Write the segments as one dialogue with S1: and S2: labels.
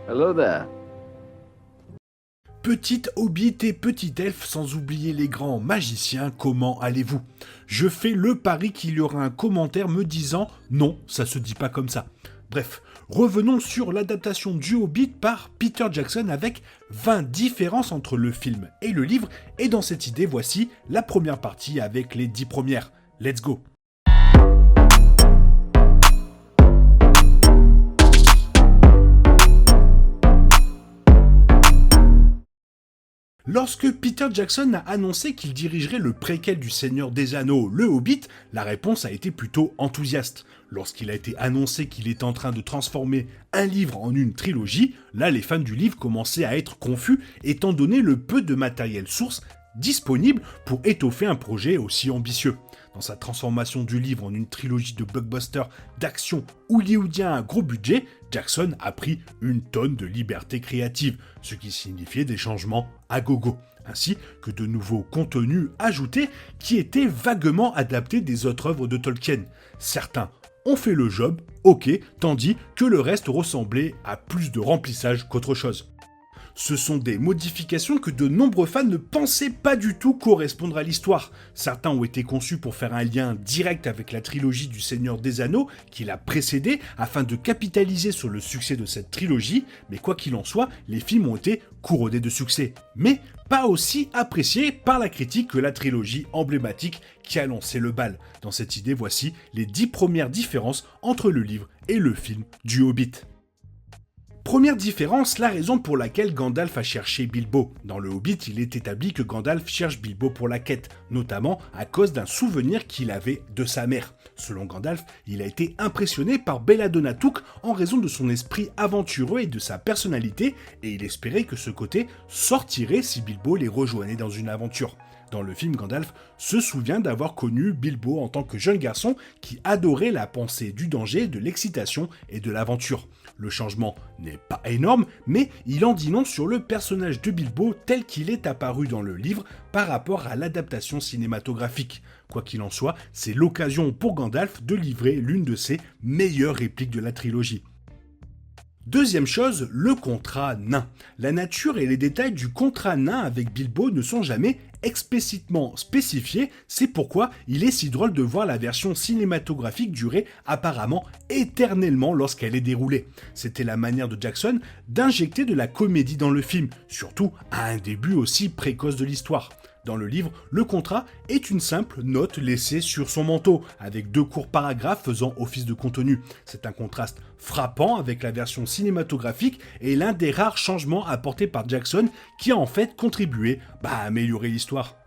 S1: Hello there.
S2: Petite hobbit et petit elfe, sans oublier les grands magiciens, comment allez-vous? Je fais le pari qu'il y aura un commentaire me disant non, ça se dit pas comme ça. Bref, revenons sur l'adaptation du Hobbit par Peter Jackson avec 20 différences entre le film et le livre, et dans cette idée, voici la première partie avec les 10 premières. Let's go! Lorsque Peter Jackson a annoncé qu'il dirigerait le préquel du Seigneur des Anneaux, le Hobbit, la réponse a été plutôt enthousiaste. Lorsqu'il a été annoncé qu'il est en train de transformer un livre en une trilogie, là les fans du livre commençaient à être confus étant donné le peu de matériel source disponible pour étoffer un projet aussi ambitieux. Dans sa transformation du livre en une trilogie de blockbusters d'action hollywoodien à gros budget, Jackson a pris une tonne de liberté créative, ce qui signifiait des changements à gogo, ainsi que de nouveaux contenus ajoutés qui étaient vaguement adaptés des autres œuvres de Tolkien. Certains ont fait le job, ok, tandis que le reste ressemblait à plus de remplissage qu'autre chose. Ce sont des modifications que de nombreux fans ne pensaient pas du tout correspondre à l'histoire. Certains ont été conçus pour faire un lien direct avec la trilogie du Seigneur des Anneaux qui l'a précédée afin de capitaliser sur le succès de cette trilogie, mais quoi qu'il en soit, les films ont été couronnés de succès. Mais pas aussi appréciés par la critique que la trilogie emblématique qui a lancé le bal. Dans cette idée, voici les 10 premières différences entre le livre et le film du Hobbit. Première différence, la raison pour laquelle Gandalf a cherché Bilbo. Dans le Hobbit, il est établi que Gandalf cherche Bilbo pour la quête, notamment à cause d'un souvenir qu'il avait de sa mère. Selon Gandalf, il a été impressionné par Belladonna Took en raison de son esprit aventureux et de sa personnalité, et il espérait que ce côté sortirait si Bilbo les rejoignait dans une aventure. Dans le film, Gandalf se souvient d'avoir connu Bilbo en tant que jeune garçon qui adorait la pensée du danger, de l'excitation et de l'aventure. Le changement n'est pas énorme, mais il en dit long sur le personnage de Bilbo tel qu'il est apparu dans le livre par rapport à l'adaptation cinématographique. Quoi qu'il en soit, c'est l'occasion pour Gandalf de livrer l'une de ses meilleures répliques de la trilogie. Deuxième chose, le contrat nain. La nature et les détails du contrat nain avec Bilbo ne sont jamais explicitement spécifiés, c'est pourquoi il est si drôle de voir la version cinématographique durer apparemment éternellement lorsqu'elle est déroulée. C'était la manière de Jackson d'injecter de la comédie dans le film, surtout à un début aussi précoce de l'histoire. Dans le livre, le contrat est une simple note laissée sur son manteau, avec 2 courts paragraphes faisant office de contenu. C'est un contraste frappant avec la version cinématographique et l'un des rares changements apportés par Jackson qui a en fait contribué à améliorer l'histoire.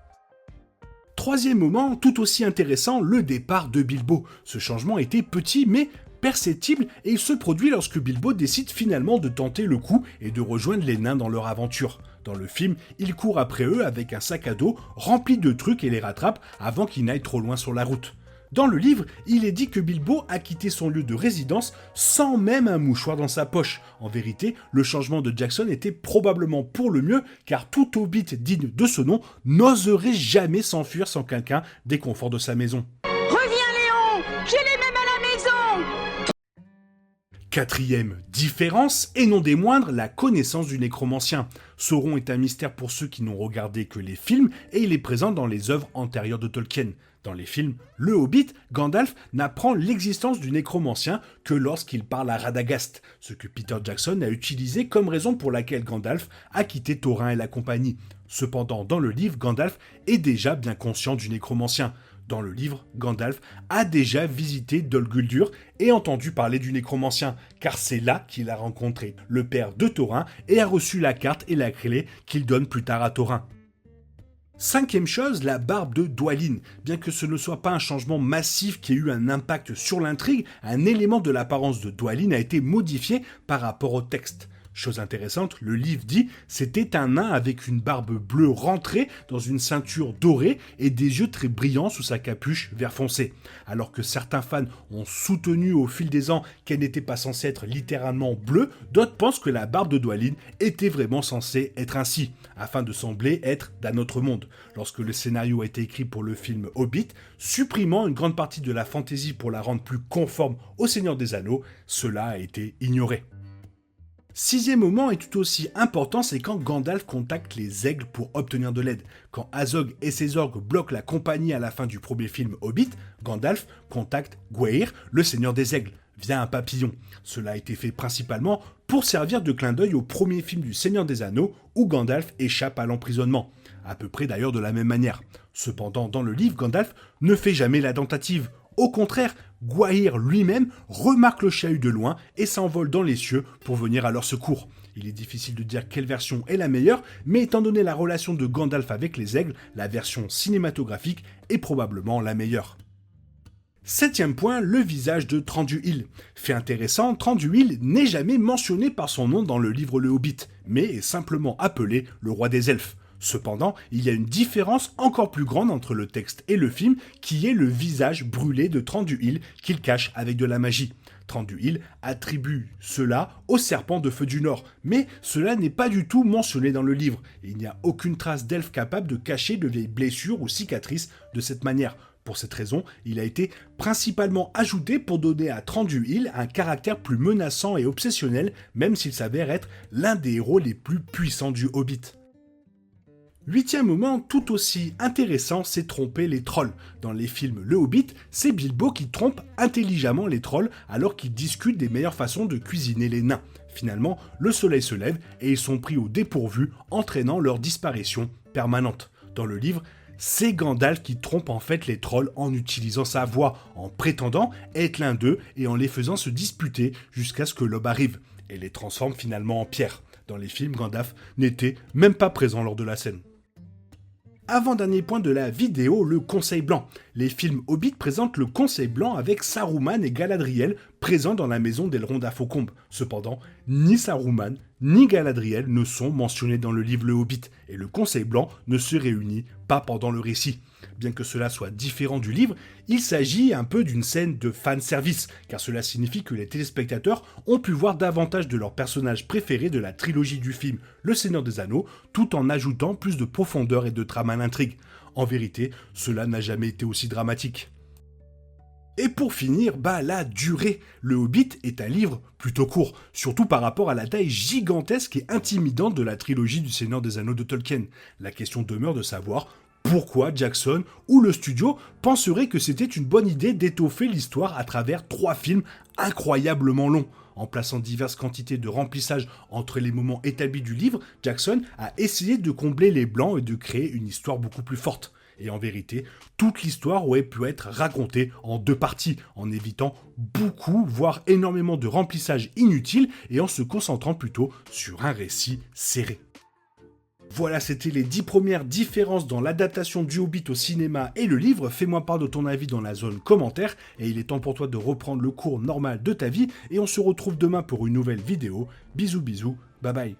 S2: Troisième moment, tout aussi intéressant, le départ de Bilbo. Ce changement était petit mais perceptible et il se produit lorsque Bilbo décide finalement de tenter le coup et de rejoindre les nains dans leur aventure. Dans le film, il court après eux avec un sac à dos rempli de trucs et les rattrape avant qu'ils n'aillent trop loin sur la route. Dans le livre, il est dit que Bilbo a quitté son lieu de résidence sans même un mouchoir dans sa poche. En vérité, le changement de Jackson était probablement pour le mieux, car tout hobbit digne de ce nom n'oserait jamais s'enfuir sans quelqu'un des conforts de sa maison.
S3: Reviens Léon, j'ai les mêmes à la maison.
S2: Quatrième différence, et non des moindres, la connaissance du nécromancien. Sauron est un mystère pour ceux qui n'ont regardé que les films, et il est présent dans les œuvres antérieures de Tolkien. Dans les films, le Hobbit, Gandalf n'apprend l'existence du nécromancien que lorsqu'il parle à Radagast, ce que Peter Jackson a utilisé comme raison pour laquelle Gandalf a quitté Thorin et la compagnie. Cependant, dans le livre, Gandalf est déjà bien conscient du nécromancien. Dans le livre, Gandalf a déjà visité Dol Guldur et entendu parler du nécromancien, car c'est là qu'il a rencontré le père de Thorin et a reçu la carte et la clé qu'il donne plus tard à Thorin. Cinquième chose, la barbe de Dwalin. Bien que ce ne soit pas un changement massif qui ait eu un impact sur l'intrigue, un élément de l'apparence de Dwalin a été modifié par rapport au texte. Chose intéressante, le livre dit « C'était un nain avec une barbe bleue rentrée dans une ceinture dorée et des yeux très brillants sous sa capuche vert foncé. » Alors que certains fans ont soutenu au fil des ans qu'elle n'était pas censée être littéralement bleue, d'autres pensent que la barbe de Dwalin était vraiment censée être ainsi, afin de sembler être d'un autre monde. Lorsque le scénario a été écrit pour le film Hobbit, supprimant une grande partie de la fantaisie pour la rendre plus conforme au Seigneur des Anneaux, cela a été ignoré. Sixième moment est tout aussi important, c'est quand Gandalf contacte les aigles pour obtenir de l'aide. Quand Azog et ses orques bloquent la compagnie à la fin du premier film Hobbit, Gandalf contacte Gwaihir, le seigneur des aigles, via un papillon. Cela a été fait principalement pour servir de clin d'œil au premier film du Seigneur des Anneaux où Gandalf échappe à l'emprisonnement. À peu près d'ailleurs de la même manière. Cependant, dans le livre, Gandalf ne fait jamais la tentative. Au contraire, Gwaihir lui-même remarque le chahut de loin et s'envole dans les cieux pour venir à leur secours. Il est difficile de dire quelle version est la meilleure, mais étant donné la relation de Gandalf avec les aigles, la version cinématographique est probablement la meilleure. Septième point, le visage de Thranduil. Fait intéressant, Thranduil n'est jamais mentionné par son nom dans le livre Le Hobbit, mais est simplement appelé le roi des elfes. Cependant, il y a une différence encore plus grande entre le texte et le film, qui est le visage brûlé de Thranduil qu'il cache avec de la magie. Thranduil attribue cela au serpent de feu du Nord, mais cela n'est pas du tout mentionné dans le livre. Il n'y a aucune trace d'elfe capable de cacher de vieilles blessures ou cicatrices de cette manière. Pour cette raison, il a été principalement ajouté pour donner à Thranduil un caractère plus menaçant et obsessionnel, même s'il s'avère être l'un des héros les plus puissants du Hobbit. Huitième moment tout aussi intéressant, c'est tromper les trolls. Dans les films Le Hobbit, c'est Bilbo qui trompe intelligemment les trolls alors qu'ils discutent des meilleures façons de cuisiner les nains. Finalement, le soleil se lève et ils sont pris au dépourvu, entraînant leur disparition permanente. Dans le livre, c'est Gandalf qui trompe en fait les trolls en utilisant sa voix, en prétendant être l'un d'eux et en les faisant se disputer jusqu'à ce que l'aube arrive, et les transforme finalement en pierre. Dans les films, Gandalf n'était même pas présent lors de la scène. Avant-dernier point de la vidéo, le Conseil Blanc. Les films Hobbit présentent le Conseil Blanc avec Saruman et Galadriel présents dans la maison d'Elrond à Faucombe. Cependant, ni Saruman ni Galadriel ne sont mentionnés dans le livre Le Hobbit, et le Conseil Blanc ne se réunit pas pendant le récit. Bien que cela soit différent du livre, il s'agit un peu d'une scène de fanservice, car cela signifie que les téléspectateurs ont pu voir davantage de leurs personnages préférés de la trilogie du film Le Seigneur des Anneaux, tout en ajoutant plus de profondeur et de drame à l'intrigue. En vérité, cela n'a jamais été aussi dramatique. Et pour finir, la durée. Le Hobbit est un livre plutôt court, surtout par rapport à la taille gigantesque et intimidante de la trilogie du Seigneur des Anneaux de Tolkien. La question demeure de savoir pourquoi Jackson ou le studio penseraient que c'était une bonne idée d'étoffer l'histoire à travers 3 films incroyablement longs. En plaçant diverses quantités de remplissage entre les moments établis du livre, Jackson a essayé de combler les blancs et de créer une histoire beaucoup plus forte. Et en vérité, toute l'histoire aurait pu être racontée en 2 parties, en évitant beaucoup, voire énormément de remplissage inutile et en se concentrant plutôt sur un récit serré. Voilà, c'était les 10 premières différences dans l'adaptation du Hobbit au cinéma et le livre. Fais-moi part de ton avis dans la zone commentaire, et il est temps pour toi de reprendre le cours normal de ta vie, et on se retrouve demain pour une nouvelle vidéo. Bisous bisous, bye bye.